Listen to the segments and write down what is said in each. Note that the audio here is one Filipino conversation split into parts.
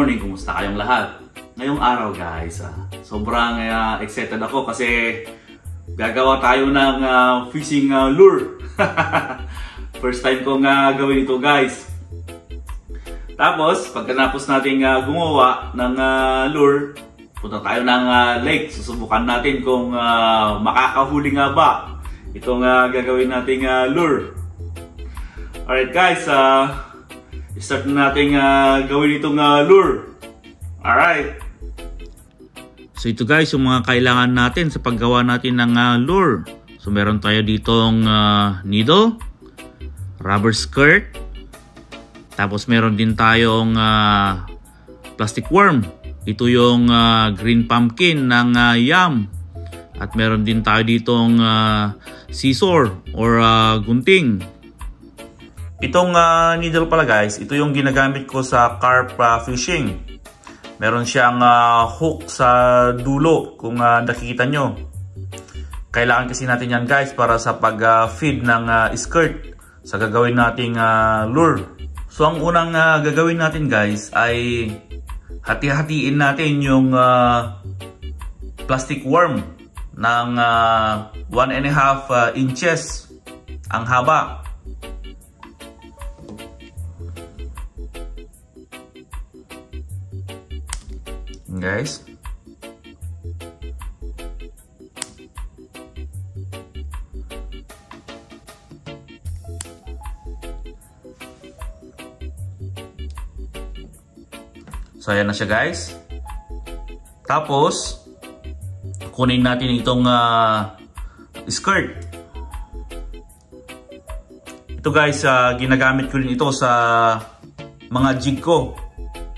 morning, kumusta kayong lahat? Ngayong araw guys, sobrang excited ako kasi gagawa tayo ng fishing lure. First time kong gawin ito guys. Tapos, pagkatapos natin gumawa ng lure, punta tayo ng lake. Susubukan natin kung makakahuli nga ba itong gagawin nating lure. Alright guys, start na natin gawin itong lure. Alright. So ito guys, yung mga kailangan natin sa paggawa natin ng lure. So meron tayo ditong needle, rubber skirt, tapos meron din tayong plastic worm. Ito yung green pumpkin ng yam. At meron din tayo ditong scissor or gunting. Itong needle pala guys, ito yung ginagamit ko sa carp fishing. Meron siyang hook sa dulo kung nakikita nyo. Kailangan kasi natin yan guys para sa pag-feed ng skirt sa gagawin nating lure. So ang unang gagawin natin guys ay hati-hatiin natin yung plastic worm ng 1.5 inches ang haba. Guys, so ayan na siya guys. Tapos kunin natin itong skirt. Ito guys, ginagamit ko rin ito sa mga jig ko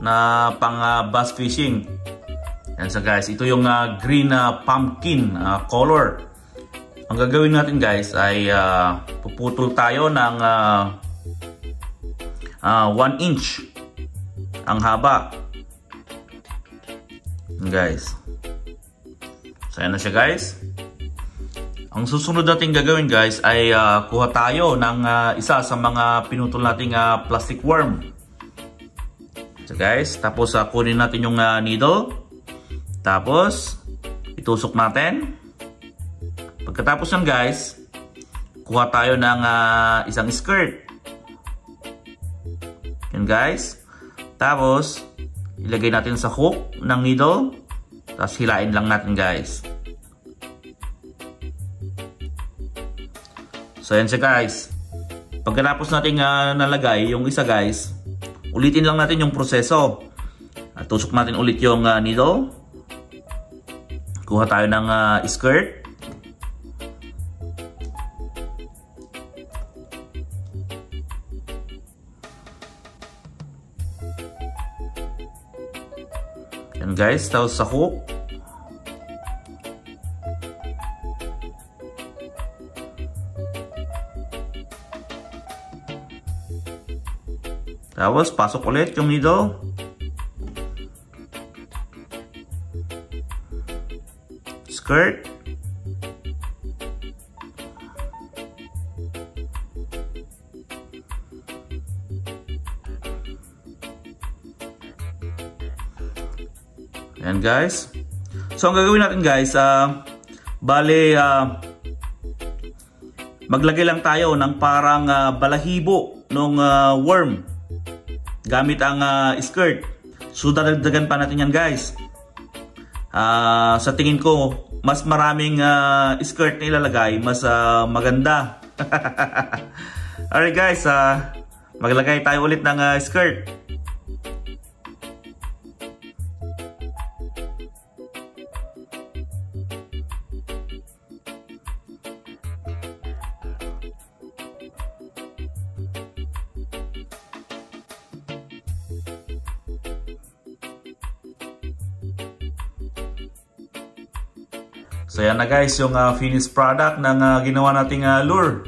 na pang bass fishing. Yan sa guys, ito yung green pumpkin color. Ang gagawin natin guys ay puputol tayo ng 1 inch ang haba. Guys, so yan na siya guys. Ang susunod natin gagawin guys ay kuha tayo ng isa sa mga pinutol nating plastic worm. So guys, tapos kunin natin yung needle. Tapos itusok natin. Pagkatapos yan guys, kuha tayo ng isang skirt. Yan guys. Tapos ilagay natin sa hook ng needle. Tapos hilain lang natin guys. So yan siya guys. Pagkatapos natin nalagay yung isa guys, ulitin lang natin yung proseso. Tusok natin ulit yung needle. Kuha tayo ng skirt. Yan guys, tapos sa hook. Tapos pasok ulit yung needle. Skirt. Ayan guys. So ang gagawin natin guys, bale maglagay lang tayo ng parang balahibo ng worm gamit ang skirt. So dadagdagan pa natin yan guys. Sa tingin ko, mas maraming skirt na ilalagay, mas maganda. Alright guys, maglagay tayo ulit ng skirt. So yan na guys, yung finished product ng ginawa nating lure.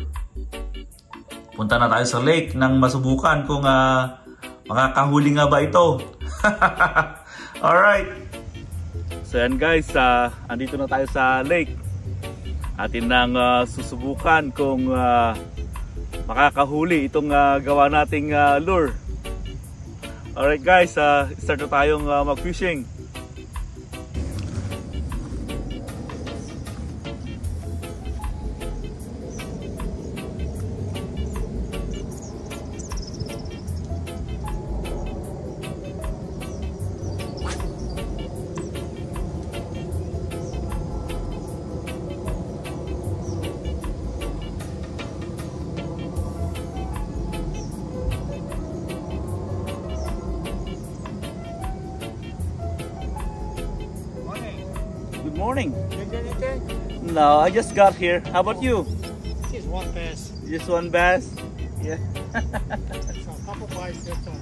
Punta na tayo sa lake nang masubukan kung makakahuli nga ba ito. Alright. So yan guys, andito na tayo sa lake. Atin nang susubukan kung makakahuli itong gawa nating lure. Alright guys, start na tayong mag-fishing. Good morning. Did anything? No, I just got here. How about you? Just one bass. Just one bass? Yeah. So a couple bites this time.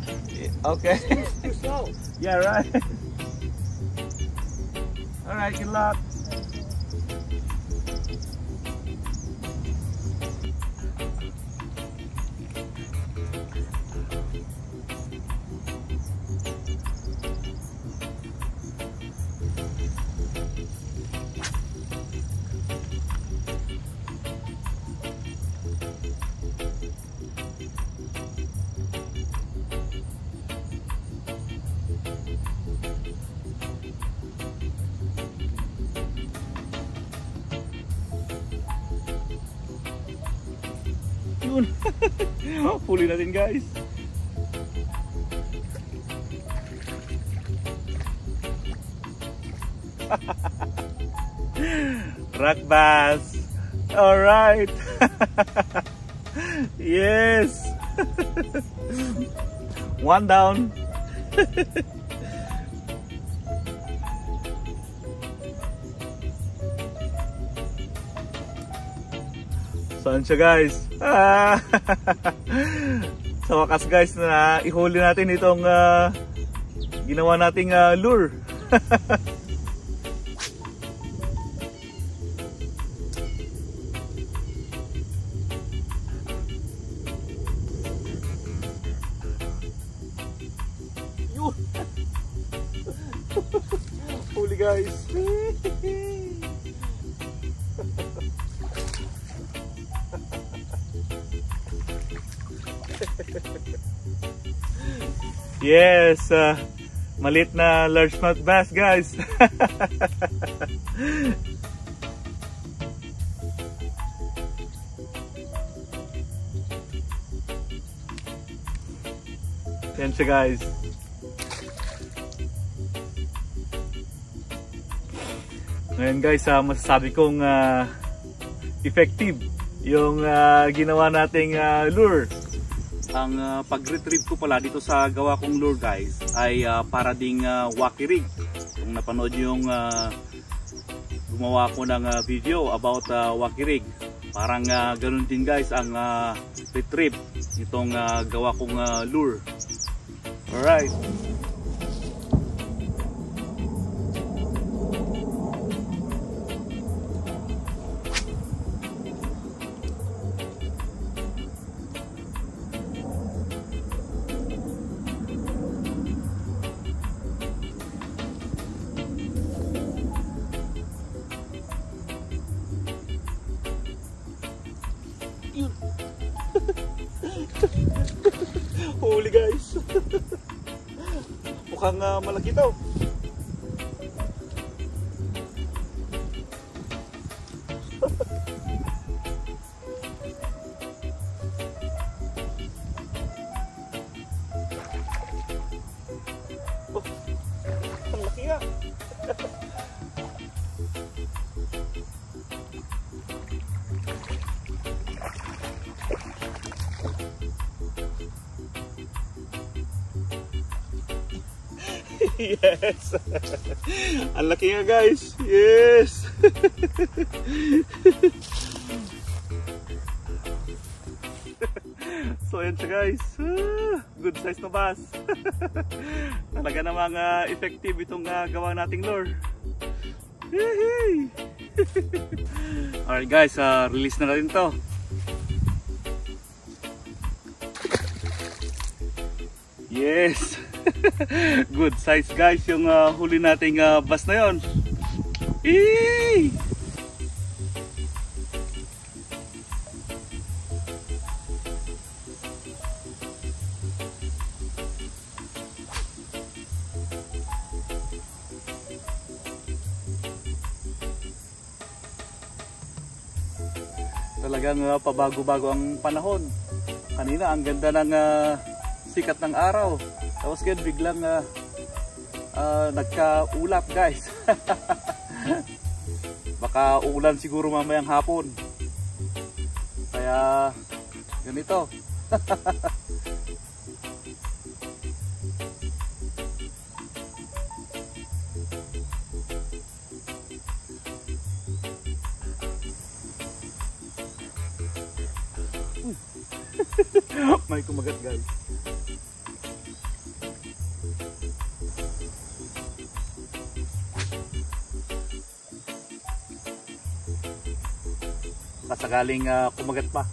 Okay. Too slow. Yeah, right. Alright, good luck. Yun. Huli natin guys. Rock bass. All right. Yes. One down. Saan siya guys? Sa wakas guys na ihuli natin itong ginawa nating lure. Huli guys. Yes, malit na largemouth bass guys. Yan siya guys. Ngayon guys, masasabi kong effective yung ginawa nating lure. Ang pag-retrieve ko pala dito sa gawa kong lure guys ay para ding wacky rig. Kung napanood yung gumawa ko ng video about wacky rig, parang ganun din guys ang retrieve itong gawa kong lure. Alright. Huli guys. Mukhang malaki daw. Oh, ang laki nga. Yes. Ang laki nga guys. Yes. So yan siya guys. Good size na bass. Talaga namang effective itong gawa nating lure. Alright guys, release na rin to. Yes. Good size guys yung huli nating bass na yon. Talagang pabago-bago ang panahon. Kanina ang ganda ng sikat ng araw. Tapos ngayon biglang nagka-ulap guys. Baka uulan siguro mamayang hapon. Kaya ganito. May kumagat guys. Kasagaling kumagat pa.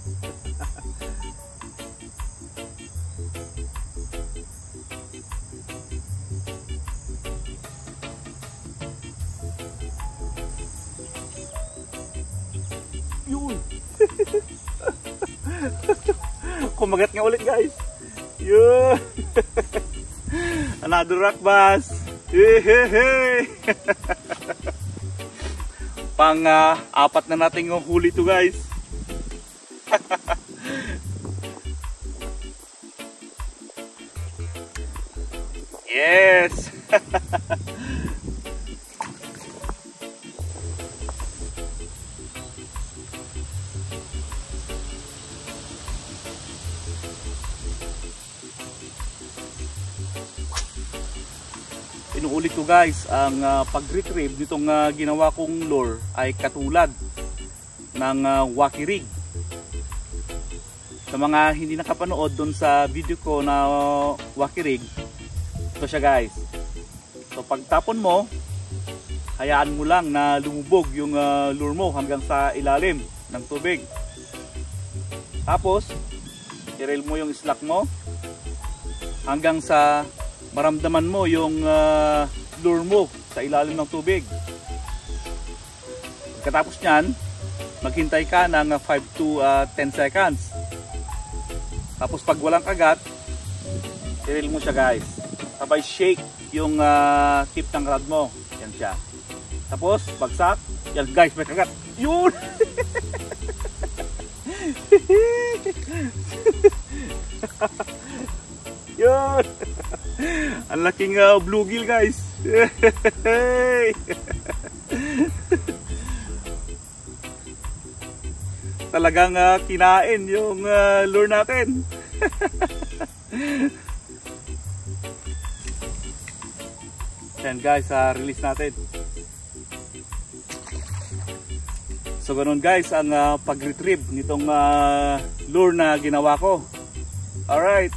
Yun. Kumagat nga ulit guys. Yun. Another rock bass. Hey. Pang apat na nating huli to guys. Yes. Inuulit ko guys, ang pag-retrieve nitong ginawa kong lure ay katulad ng Wacky Rig. Sa mga hindi nakapanood dun sa video ko na Wacky Rig, ito siya guys. So pagtapon mo, hayaan mo lang na lumubog yung lure mo hanggang sa ilalim ng tubig. Tapos i-reel mo yung slack mo hanggang sa maramdaman mo yung lure mo sa ilalim ng tubig. Pagkatapos nyan, maghintay ka ng 5 to 10 seconds. Tapos pag walang kagat, i-reel mo siya guys. Sabay shake yung tip ng rod mo. Yan siya. Tapos bagsak. Yan guys, may kagat. Yun! Yun! Ang laking bluegill guys. Talagang kinain yung lure natin. Yan guys, release natin. So ganun guys ang pag-retrieve nitong lure na ginawa ko. Alright.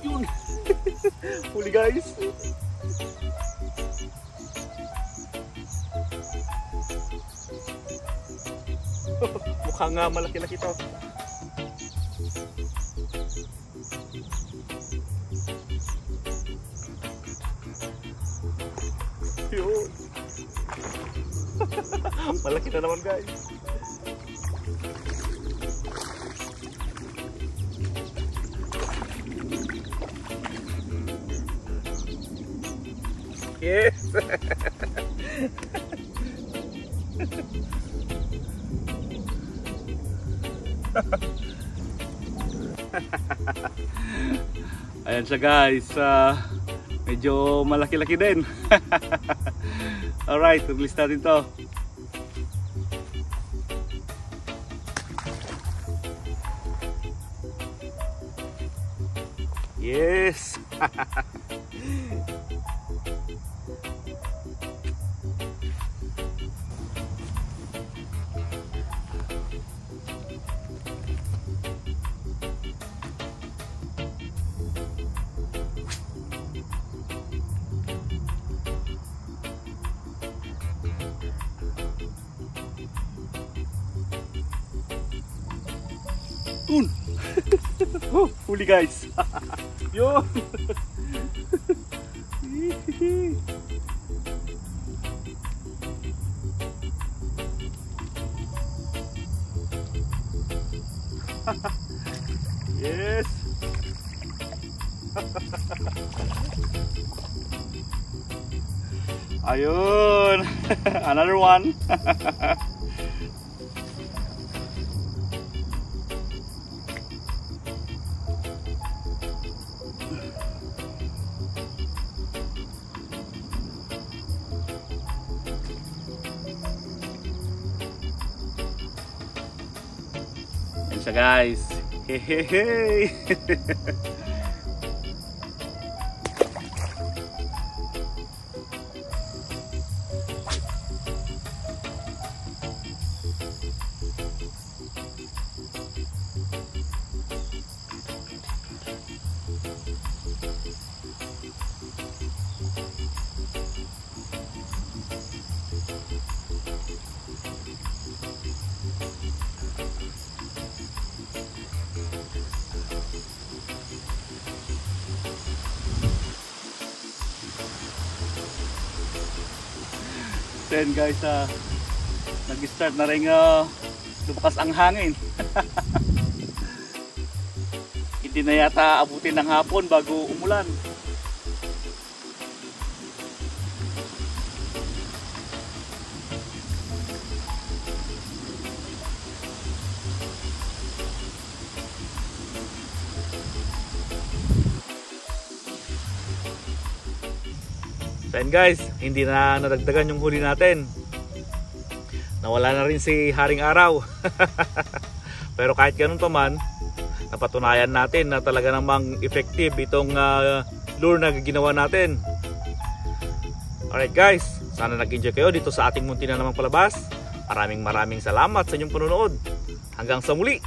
Yun. Huli guys. Mukhang malaki-laki to. Yun. Malaki na naman guys. Yes. Ayan siya guys, medyo malaki-laki din. Alright, release natin to. Yes. Huli guys. Yun. Yes. Ayun. Another one. Yan siya guys. Hehehe. Then guys, nag-start na rin lumakas ang hangin. Hindi na yata abutin ng hapon bago umulan. Then guys, hindi na nadagdagan yung huli natin. Nawala na rin si Haring Araw. Pero kahit ganun pa man, napatunayan natin na talaga namang effective itong lure na ginawa natin. Alright guys, sana nag-enjoy kayo dito sa ating munti na namang palabas. Maraming salamat sa inyong panonood. Hanggang sa muli.